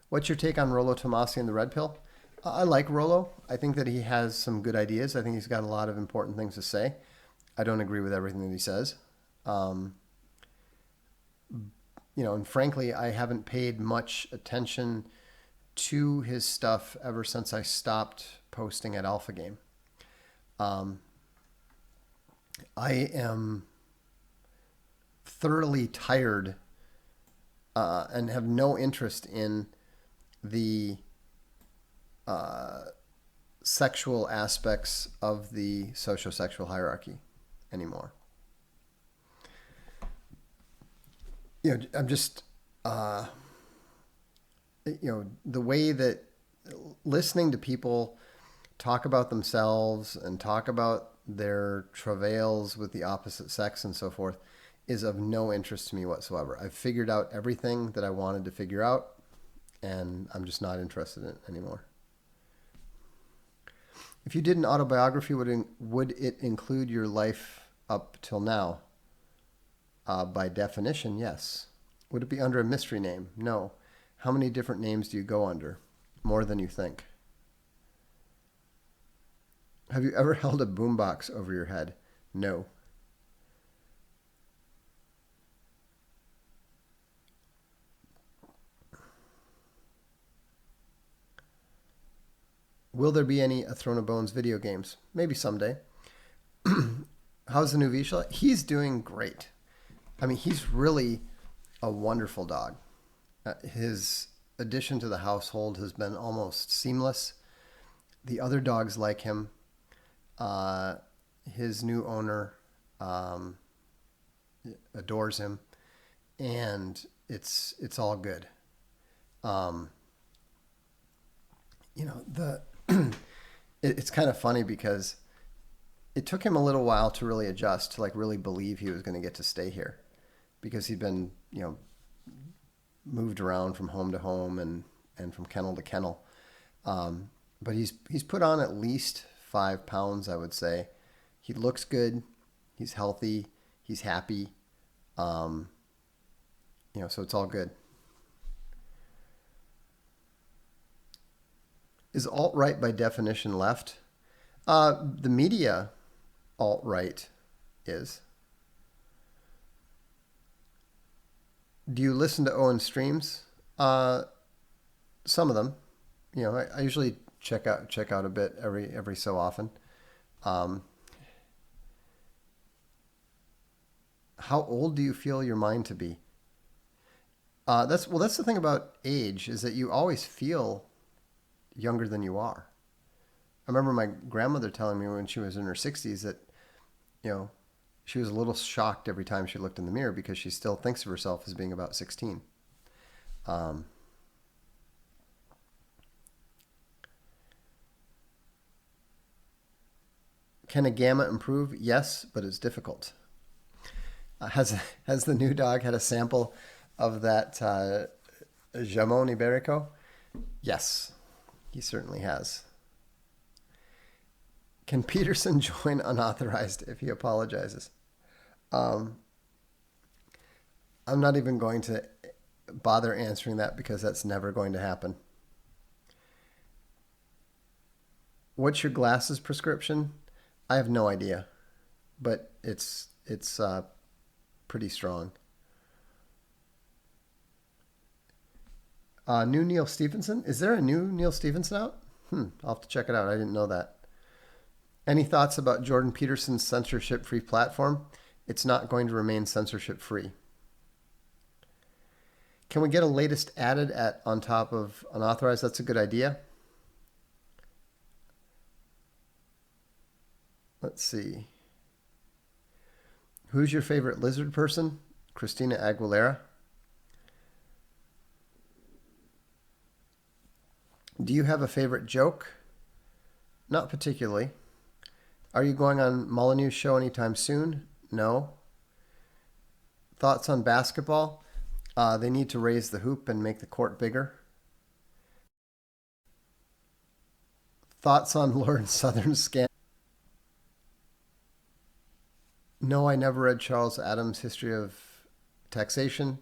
What's your take on Rollo Tomasi and the Red Pill? I like Rollo. I think that he has some good ideas. I think he's got a lot of important things to say. I don't agree with everything that he says. And frankly, I haven't paid much attention to his stuff ever since I stopped posting at Alpha Game. I am thoroughly tired and have no interest in the sexual aspects of the sociosexual hierarchy anymore. I'm just, the way that listening to people talk about themselves and talk about their travails with the opposite sex and so forth is of no interest to me whatsoever. I've figured out everything that I wanted to figure out, and I'm just not interested in it anymore. If you did an autobiography, would it include your life up till now? By definition, yes. Would it be under a mystery name? No. How many different names do you go under? More than you think. Have you ever held a boombox over your head? No. Will there be any A Throne of Bones video games? Maybe someday. How's the new Vizsla? He's doing great. He's really a wonderful dog. His addition to the household has been almost seamless. The other dogs like him. His new owner adores him, and it's all good. It's kind of funny because it took him a little while to really adjust, to really believe he was going to get to stay here, because he'd been, moved around from home to home and from kennel to kennel. But he's put on at least 5 pounds, I would say. He looks good. He's healthy. He's happy. So it's all good. Is alt-right by definition left? The media alt-right is. Do you listen to Owen's streams? Some of them. I usually check out a bit every so often. How old do you feel your mind to be? That's the thing about age, is that you always feel younger than you are. I remember my grandmother telling me when she was in her 60s that, she was a little shocked every time she looked in the mirror because she still thinks of herself as being about 16. Can a gamma improve? Yes, but it's difficult. Has the new dog had a sample of that Jamon Iberico? Yes, he certainly has. Can Peterson join unauthorized if he apologizes? Um, I'm not even going to bother answering that because that's never going to happen. What's your glasses prescription? I have no idea, but it's pretty strong. New Neil Stephenson? Is there a new Neil Stephenson out? I'll have to check it out. I didn't know that. Any thoughts about Jordan Peterson's censorship-free platform? It's not going to remain censorship-free. Can we get a latest added at on top of unauthorized? That's a good idea. Let's see. Who's your favorite lizard person? Christina Aguilera. Do you have a favorite joke? Not particularly. Are you going on Molyneux's show anytime soon? No. Thoughts on basketball? They need to raise the hoop and make the court bigger. Thoughts on Lord Southern's scandal? No, I never read Charles Adams' History of Taxation.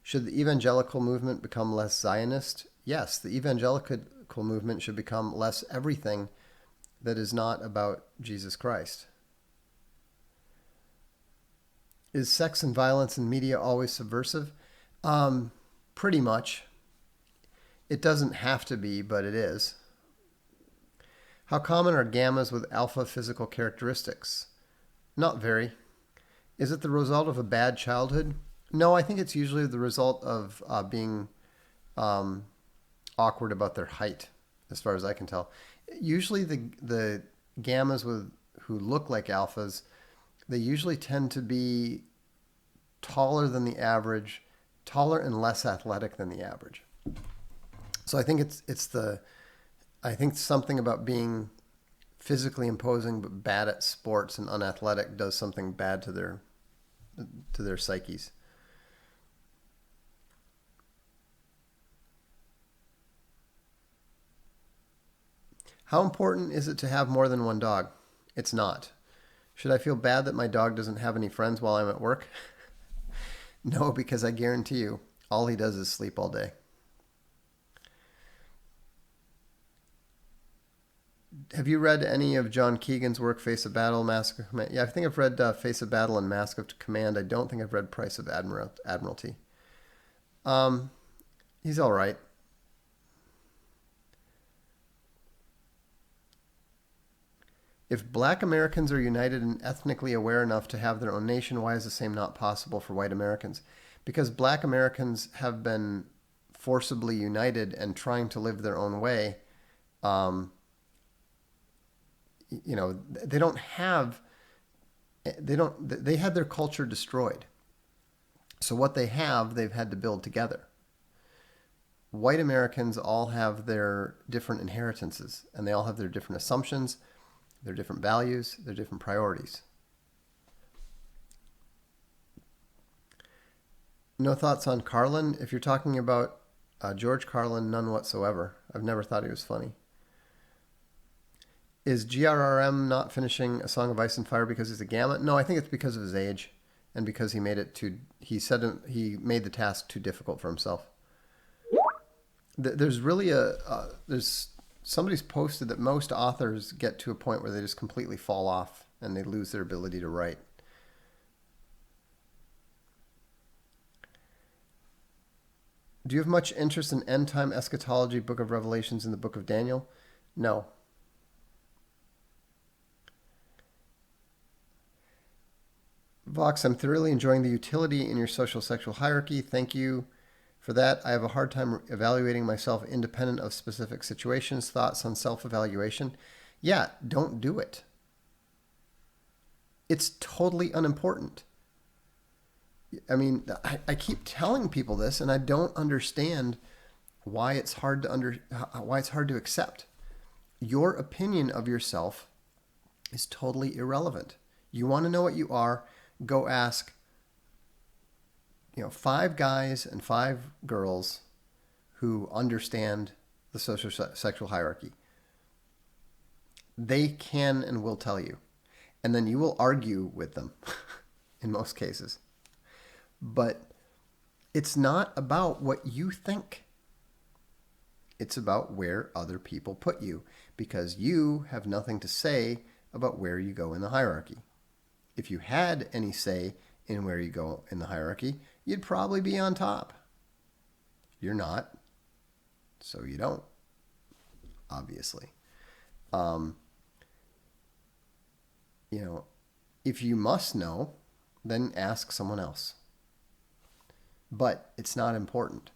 Should the evangelical movement become less Zionist? Yes, the evangelical movement should become less everything that is not about Jesus Christ. Is sex and violence in media always subversive? Pretty much. It doesn't have to be, but it is. How common are gammas with alpha physical characteristics? Not very. Is it the result of a bad childhood? No, I think it's usually the result of being awkward about their height, as far as I can tell. Usually the gammas who look like alphas, they usually tend to be taller than the average, taller and less athletic than the average. So I think I think something about being physically imposing but bad at sports and unathletic does something bad to their psyches. How important is it to have more than one dog? It's not. Should I feel bad that my dog doesn't have any friends while I'm at work? No, because I guarantee you, all he does is sleep all day. Have you read any of John Keegan's work, Face of Battle, Mask of Command? Yeah, I think I've read Face of Battle and Mask of Command. I don't think I've read Price of Admiralty. He's all right. If black Americans are united and ethnically aware enough to have their own nation, why is the same not possible for white Americans? Because black Americans have been forcibly united and trying to live their own way. They had their culture destroyed. So what they have, they've had to build together. White Americans all have their different inheritances, and they all have their different assumptions, their different values, their different priorities. No thoughts on Carlin? If you're talking about George Carlin, none whatsoever. I've never thought he was funny. Is GRRM not finishing A Song of Ice and Fire because he's a gamma? No, I think it's because of his age and because he made he made the task too difficult for himself. There's really somebody's posted that most authors get to a point where they just completely fall off and they lose their ability to write. Do you have much interest in end-time eschatology, Book of Revelations, and the Book of Daniel? No. Vox, I'm thoroughly enjoying the utility in your social sexual hierarchy. Thank you for that. I have a hard time evaluating myself independent of specific situations. Thoughts on self-evaluation? Yeah, don't do it. It's totally unimportant. I mean, I keep telling people this, and I don't understand why it's hard to accept. Your opinion of yourself is totally irrelevant. You want to know what you are? Go ask, 5 guys and 5 girls who understand the social sexual hierarchy. they can and will tell you. And then you will argue with them in most cases. But it's not about what you think. It's about where other people put you, because you have nothing to say about where you go in the hierarchy. If you had any say in where you go in the hierarchy, you'd probably be on top. You're not, so you don't, obviously. If you must know, then ask someone else. But it's not important.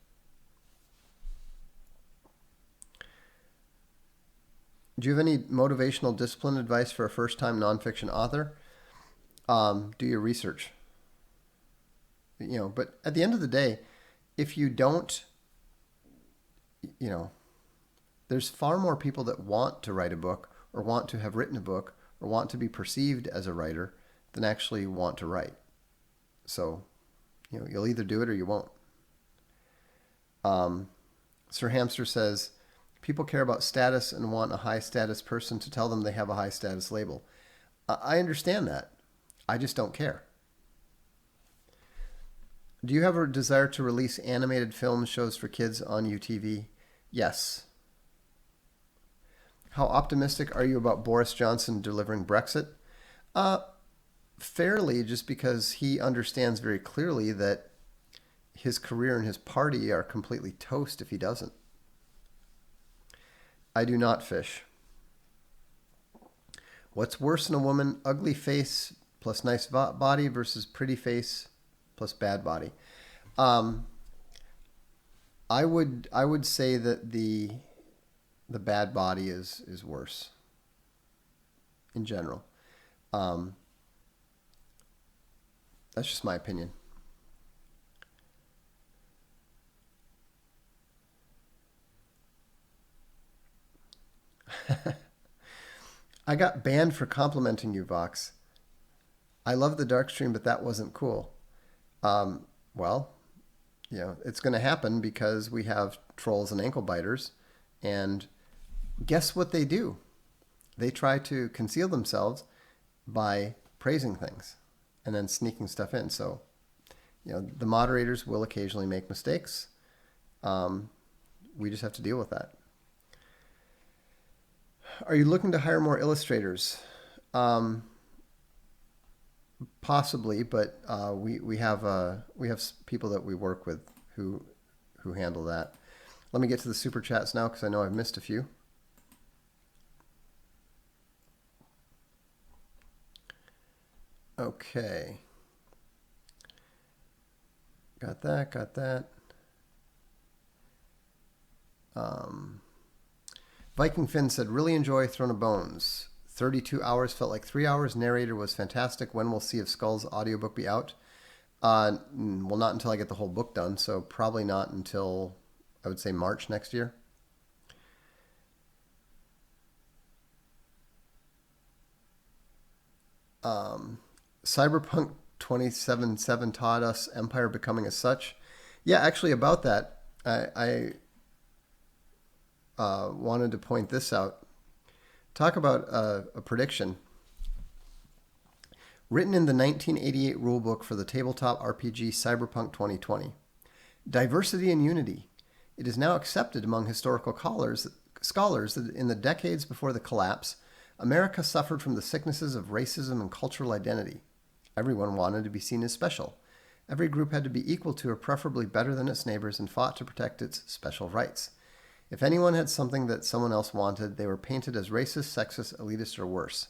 Do you have any motivational discipline advice for a first-time nonfiction author? Do your research. But at the end of the day, if you don't, there's far more people that want to write a book or want to have written a book or want to be perceived as a writer than actually want to write. So, you'll either do it or you won't. Sir Hamster says, people care about status and want a high status person to tell them they have a high status label. I understand that. I just don't care. Do you have a desire to release animated film shows for kids on UTV? Yes. How optimistic are you about Boris Johnson delivering Brexit? Fairly, just because he understands very clearly that his career and his party are completely toast if he doesn't. I do not fish. What's worse in a woman, ugly face plus nice body versus pretty face plus bad body? I would say that the bad body is worse in general. That's just my opinion. I got banned for complimenting you, Vox. I love the Darkstream, but that wasn't cool. Well, it's going to happen because we have trolls and ankle biters. And guess what they do? They try to conceal themselves by praising things and then sneaking stuff in. So, the moderators will occasionally make mistakes. We just have to deal with that. Are you looking to hire more illustrators? Possibly, but we have people that we work with who handle that. Let me get to the super chats now because I know I've missed a few. Okay. Got that. Viking Finn said, really enjoy Throne of Bones. 32 hours felt like 3 hours. Narrator was fantastic. When will Sea of Skulls audiobook be out? Well, not until I get the whole book done, so probably not until, I would say, March next year. Cyberpunk 2077 taught us Empire becoming as such. Yeah, actually about that, I wanted to point this out. Talk about a prediction. Written in the 1988 rulebook for the tabletop RPG Cyberpunk 2020. Diversity and unity. It is now accepted among historical scholars that in the decades before the collapse, America suffered from the sicknesses of racism and cultural identity. Everyone wanted to be seen as special. Every group had to be equal to or preferably better than its neighbors and fought to protect its special rights. If anyone had something that someone else wanted, they were painted as racist, sexist, elitist, or worse.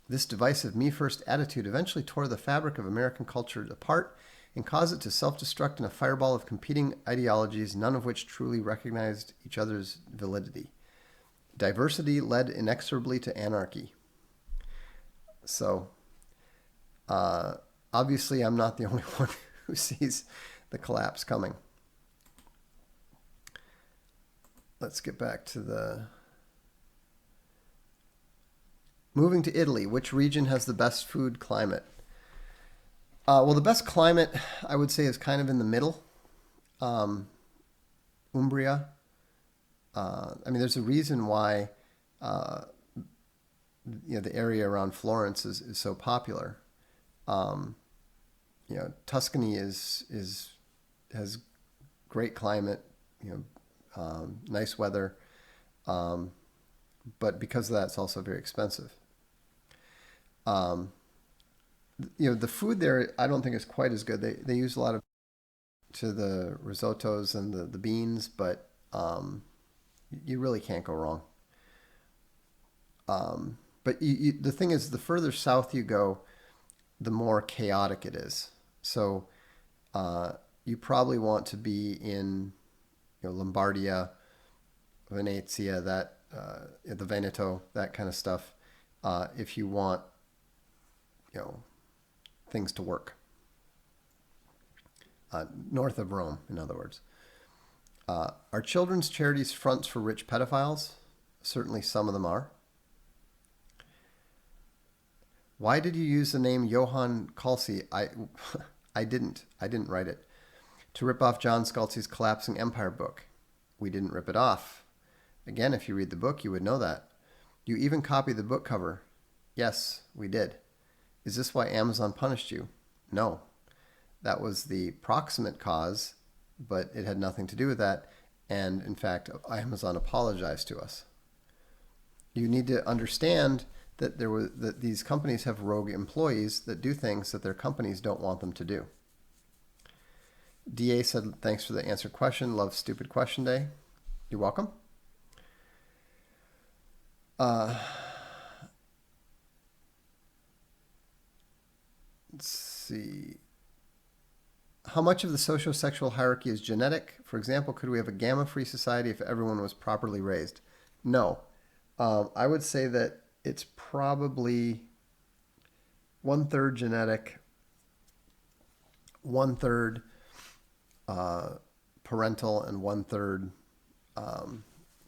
This divisive me-first attitude eventually tore the fabric of American culture apart and caused it to self-destruct in a fireball of competing ideologies, none of which truly recognized each other's validity. Diversity led inexorably to anarchy. So, obviously, I'm not the only one who sees the collapse coming. Let's get back to the... Moving to Italy, which region has the best food climate? Well, the best climate, I would say, is kind of in the middle. Umbria. There's a reason why the area around Florence is so popular. Um, Tuscany has great climate, nice weather, um, but because of that, it's also very expensive. Um, the food there, I don't think is quite as good. They use a lot of to the risottos and the beans, but you really can't go wrong. But the thing is, the further south you go, the more chaotic it is. So uh, you probably want to be in Lombardia, Venezia, the Veneto, that kind of stuff, if you want you know things to work. North of Rome, in other words. Are children's charities fronts for rich pedophiles? Certainly some of them are. Why did you use the name Johann Kalsi? I didn't. I didn't write it. To rip off John Scalzi's Collapsing Empire book. We didn't rip it off. Again, if you read the book, you would know that. You even copied the book cover. Yes, we did. Is this why Amazon punished you? No. That was the proximate cause, but it had nothing to do with that. And in fact, Amazon apologized to us. You need to understand that that these companies have rogue employees that do things that their companies don't want them to do. DA said, thanks for the answer question. Love Stupid Question Day. You're welcome. Let's see. How much of the socio-sexual hierarchy is genetic? For example, could we have a gamma-free society if everyone was properly raised? No. I would say that it's probably 1/3 genetic, 1/3 parental, and 1/3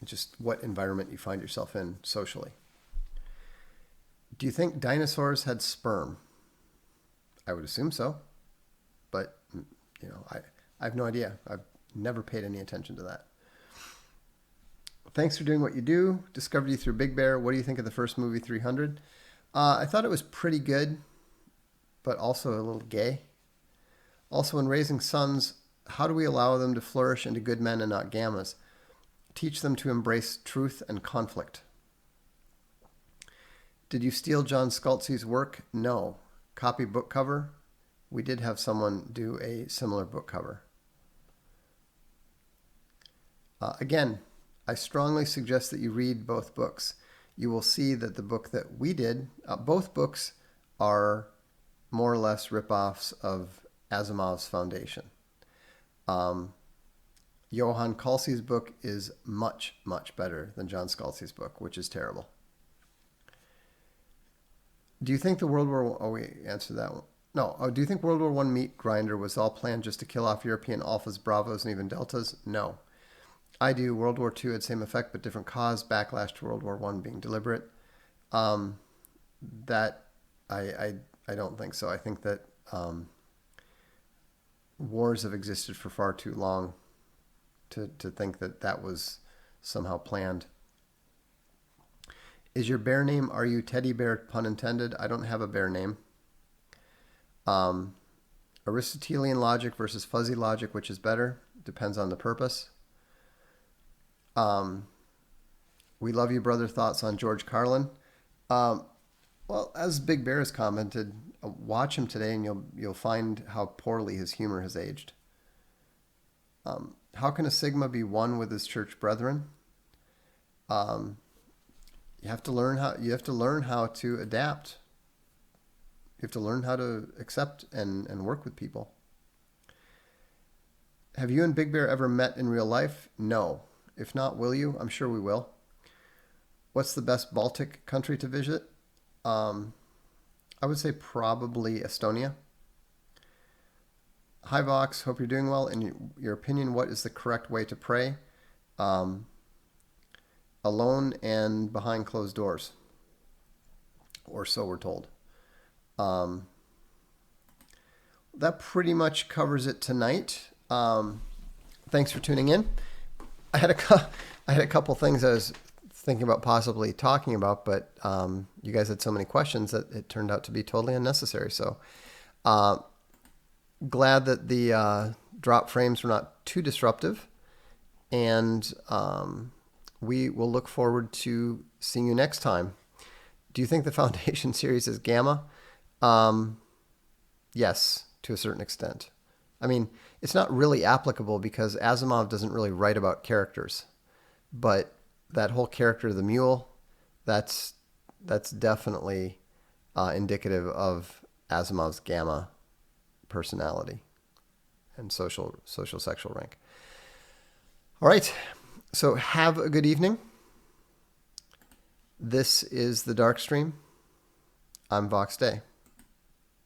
just what environment you find yourself in socially. Do you think dinosaurs had sperm? I would assume so, but I have no idea. I've never paid any attention to that. Thanks for doing what you do. Discovered you through Big Bear. What do you think of the first movie, 300? I thought it was pretty good, but also a little gay. Also, in raising sons, how do we allow them to flourish into good men and not gammas? Teach them to embrace truth and conflict. Did you steal John Scalzi's work? No. Copy book cover? We did have someone do a similar book cover. Again, I strongly suggest that you read both books. You will see that the book that we did, both books are more or less ripoffs of Asimov's Foundation. Johann Kalsi's book is much, much better than John Scalzi's book, which is terrible. Do you think the World War... Oh, we answered that one. No. Oh, do you think World War I meat grinder was all planned just to kill off European alphas, bravos, and even deltas? No. I do. World War II had same effect, but different cause. Backlash to World War I being deliberate. That I don't think so. I think that wars have existed for far too long to think that that was somehow planned. Is your bear name, are you teddy bear, pun intended? I don't have a bear name. Aristotelian logic versus fuzzy logic, which is better? Depends on the purpose. We love you, brother. Thoughts on George Carlin? Well, as Big Bear has commented, watch him today and you'll find how poorly his humor has aged. How can a Sigma be one with his church brethren? You have to learn how to adapt. You have to learn how to accept and work with people. Have you and Big Bear ever met in real life? No. If not, will you? I'm sure we will. What's the best Baltic country to visit? I would say probably Estonia. Hi Vox, hope you're doing well. In your opinion, what is the correct way to pray? Alone and behind closed doors. Or so we're told. That pretty much covers it tonight. Thanks for tuning in. I had a couple things I was thinking about possibly talking about, but you guys had so many questions that it turned out to be totally unnecessary. So glad that the drop frames were not too disruptive, and we will look forward to seeing you next time. Do you think the Foundation series is Gamma? Yes, to a certain extent. I mean, it's not really applicable because Asimov doesn't really write about characters, but that whole character of the mule, that's definitely indicative of Asimov's Gamma personality and social sexual rank. All right, so have a good evening. This is the Darkstream. I'm Vox Day.